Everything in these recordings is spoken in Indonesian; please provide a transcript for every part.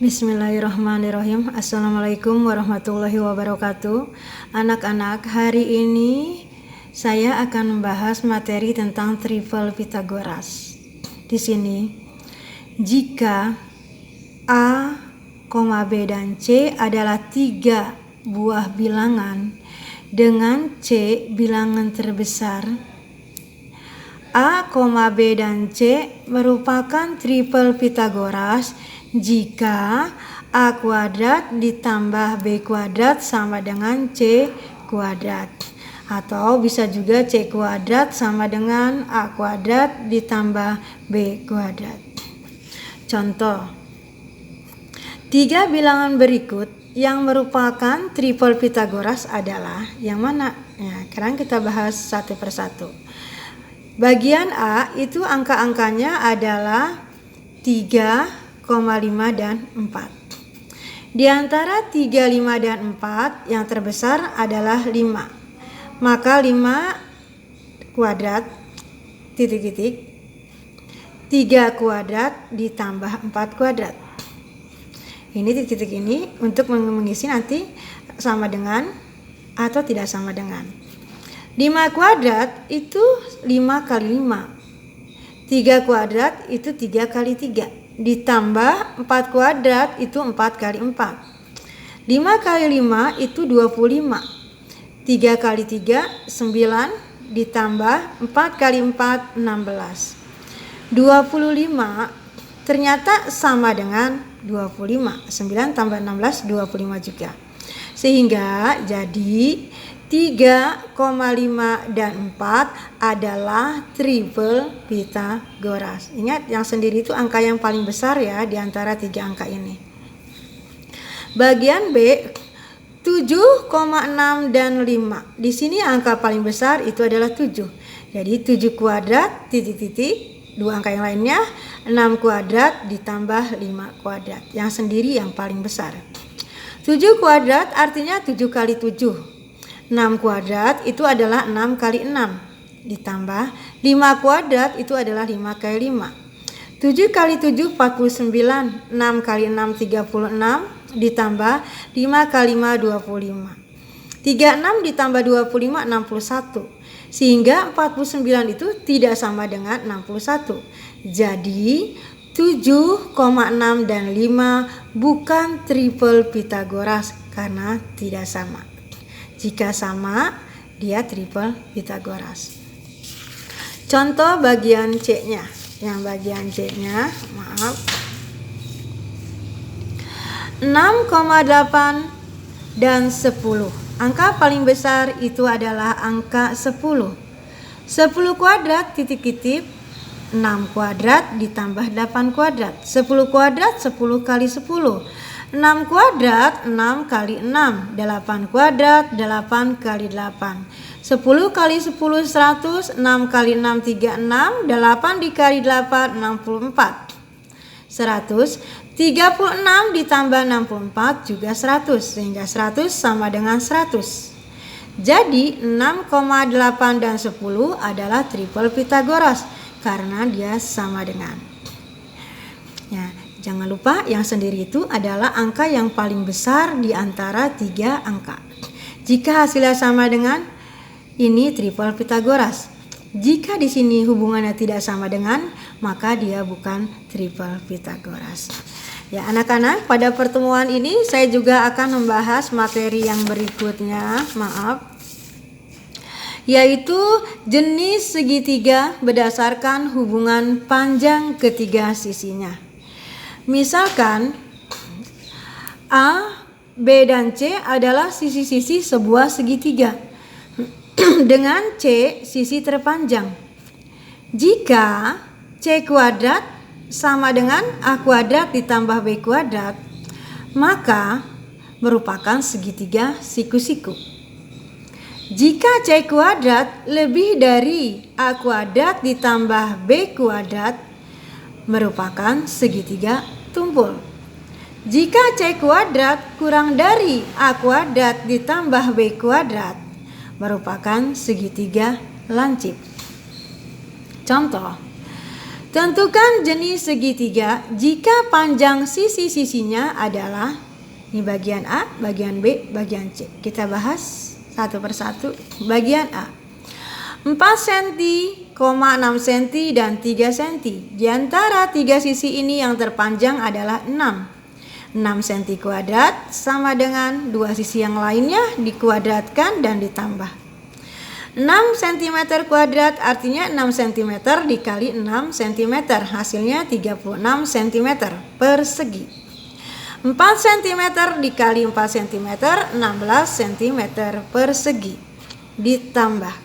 Bismillahirrahmanirrahim. Assalamualaikum warahmatullahi wabarakatuh. Anak-anak, hari ini saya akan membahas materi tentang triple Pythagoras. Di sini, jika A, B, dan C adalah 3 buah bilangan dengan C bilangan terbesar, A, B, dan C merupakan triple Pythagoras jika A kuadrat ditambah B kuadrat sama dengan C kuadrat, atau bisa juga C kuadrat sama dengan A kuadrat ditambah B kuadrat. Contoh, 3 bilangan berikut yang merupakan triple Pythagoras adalah yang mana? Ya, sekarang kita bahas satu persatu. Bagian A itu angka-angkanya adalah 3, 5 dan 4. Di antara 3, 5 dan 4 yang terbesar adalah 5. Maka 5 kuadrat titik-titik 3 kuadrat ditambah 4 kuadrat. Ini titik-titik ini untuk mengisi nanti sama dengan atau tidak sama dengan. 5 kuadrat itu 5 kali 5. 3 kuadrat itu 3 kali 3. Ditambah 4 kuadrat itu 4 kali 4. 5 kali 5 itu 25. 3 kali 3 9 ditambah 4 kali 4 16. 25 ternyata sama dengan 25. 9 tambah 16 25 juga. Sehingga jadi 3, 5 dan 4 adalah triple Pythagoras. Ingat, yang sendiri itu angka yang paling besar ya di antara 3 angka ini. Bagian B 7,6 dan 5. Di sini angka paling besar itu adalah 7. Jadi 7 kuadrat titik-titik 2 angka yang lainnya 6 kuadrat ditambah 5 kuadrat. Yang sendiri yang paling besar. 7 kuadrat artinya 7 kali 7. 6 kuadrat itu adalah 6 kali 6 ditambah 5 kuadrat itu adalah 5 kali 5. 7 kali 7 49, 6 kali 6 36 ditambah 5 kali 5 25. 36 ditambah 25 61. Sehingga 49 itu tidak sama dengan 61. Jadi 7,6 dan 5 bukan triple Pythagoras karena tidak sama. Jika sama, dia triple Pythagoras. Contoh bagian C-nya. Yang bagian C-nya, maaf. 6,8 dan 10. Angka paling besar itu adalah angka 10. 10 kuadrat titik-titik 6 kuadrat ditambah 8 kuadrat. 10 kuadrat 10 kali 10. 6 kuadrat 6 kali 6, 8 kuadrat 8 kali 8. 10 kali 10 100, 6 kali 6 36, 8 dikali 8 64. 100, 36 ditambah 64 juga 100, sehingga 100 sama dengan 100. Jadi 6,8 dan 10 adalah triple Pythagoras karena dia sama dengan. Ya, jangan lupa yang sendiri itu adalah angka yang paling besar di antara 3 angka. Jika hasilnya sama dengan ini triple Pythagoras. Jika di sini hubungannya tidak sama dengan, maka dia bukan triple Pythagoras. Ya anak-anak, pada pertemuan ini saya juga akan membahas materi yang berikutnya, yaitu jenis segitiga berdasarkan hubungan panjang ketiga sisinya. Misalkan A, B, dan C adalah sisi-sisi sebuah segitiga dengan C sisi terpanjang. Jika C kuadrat sama dengan A kuadrat ditambah B kuadrat, maka merupakan segitiga siku-siku. Jika C kuadrat lebih dari A kuadrat ditambah B kuadrat, merupakan segitiga tumpul. Jika C kuadrat kurang dari A kuadrat ditambah B kuadrat, merupakan segitiga lancip. Contoh, Tentukan jenis segitiga jika panjang sisi-sisinya adalah, ini bagian A, bagian B, bagian C. Kita bahas satu persatu. Bagian A, 4 cm, 6 cm, dan 3 cm. Di antara tiga sisi ini yang terpanjang adalah 6 cm kuadrat sama dengan dua sisi yang lainnya dikuadratkan dan ditambah. 6 cm kuadrat artinya 6 cm dikali 6 cm, hasilnya 36 cm persegi. 4 cm dikali 4 cm, 16 cm persegi. Ditambah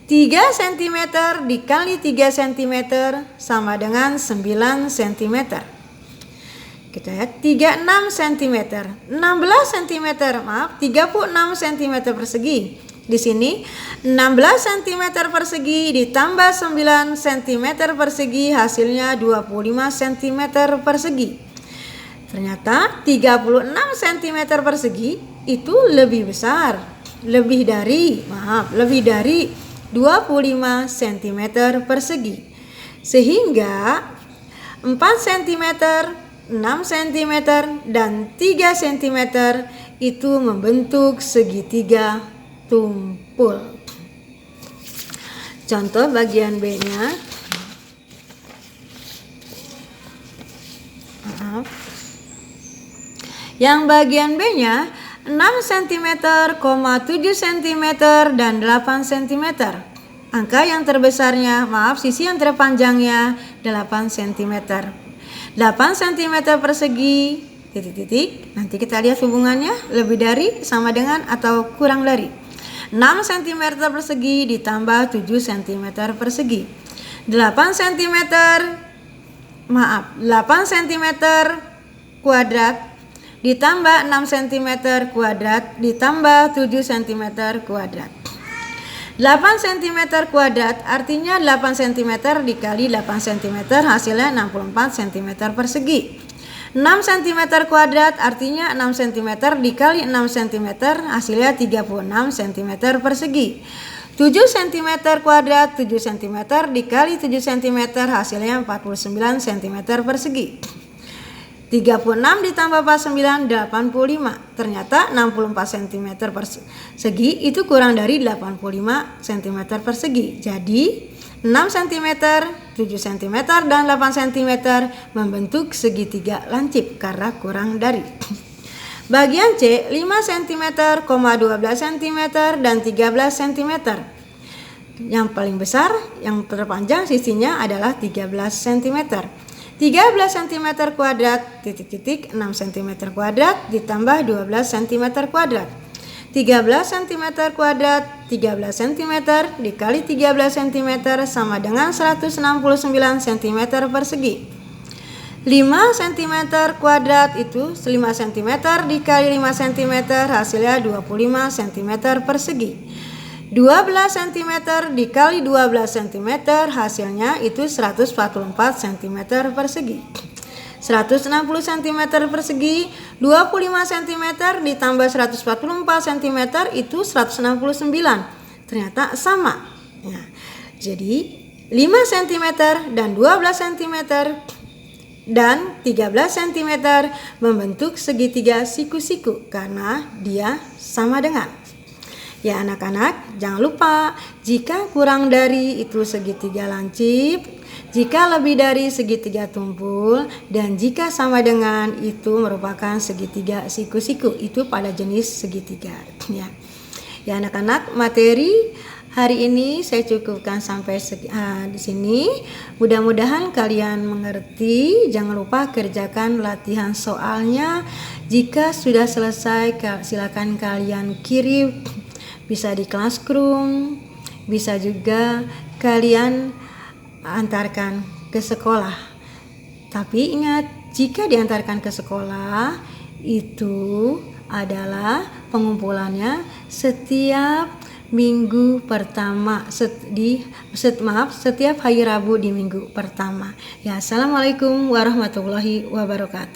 3 cm dikali 3 cm sama dengan 9 cm. Kita lihat 36 cm, 16 cm, 36 cm persegi. Di sini 16 cm persegi ditambah 9 cm persegi, hasilnya 25 cm persegi. Ternyata 36 cm persegi itu lebih besar, lebih dari 25 cm persegi. Sehingga 4 cm, 6 cm, dan 3 cm itu membentuk segitiga tumpul. Contoh bagian B-nya. Yang bagian B-nya 6 cm, 7 cm, dan 8 cm. Angka yang terbesarnya, sisi yang terpanjangnya 8 cm. 8 cm persegi, titik-titik. Nanti kita lihat hubungannya, lebih dari, sama dengan, atau kurang dari. 6 cm persegi ditambah 7 cm persegi. 8 cm kuadrat ditambah 6 cm kuadrat ditambah 7 cm kuadrat. 8 cm kuadrat artinya 8 cm dikali 8 cm, hasilnya 64 cm persegi. 6 cm kuadrat artinya 6 cm dikali 6 cm, hasilnya 36 cm persegi. 7 cm kuadrat, 7 cm dikali 7 cm, hasilnya 49 cm persegi. 36 ditambah 49, 85. Ternyata 64 cm persegi itu kurang dari 85 cm persegi. Jadi 6 cm, 7 cm, dan 8 cm membentuk segitiga lancip karena kurang dari. Bagian C 5 cm, 12 cm, dan 13 cm. Yang paling besar, yang terpanjang sisinya adalah 13 cm. 13 cm kuadrat, titik-titik, 6 cm kuadrat ditambah 12 cm kuadrat. 13 cm kuadrat, 13 cm dikali 13 cm sama dengan 169 cm persegi. 5 cm kuadrat itu 5 cm dikali 5 cm, hasilnya 25 cm persegi. 12 cm dikali 12 cm, hasilnya itu 144 cm persegi. 160 cm persegi, 25 cm ditambah 144 cm itu 169. Ternyata sama. Ya. Jadi 5 cm dan 12 cm dan 13 cm membentuk segitiga siku-siku karena dia sama dengan. Ya anak-anak, jangan lupa jika kurang dari itu segitiga lancip, jika lebih dari segitiga tumpul, dan jika sama dengan itu merupakan segitiga siku-siku. Itu pada jenis segitiga. Ya anak-anak, materi hari ini saya cukupkan sampai di sini. Mudah-mudahan kalian mengerti. Jangan lupa kerjakan latihan soalnya. Jika sudah selesai, silakan kalian kirim. Bisa di classroom, bisa juga kalian antarkan ke sekolah. Tapi ingat, jika diantarkan ke sekolah itu adalah pengumpulannya setiap minggu pertama, setiap hari Rabu di minggu pertama. Ya, assalamualaikum warahmatullahi wabarakatuh.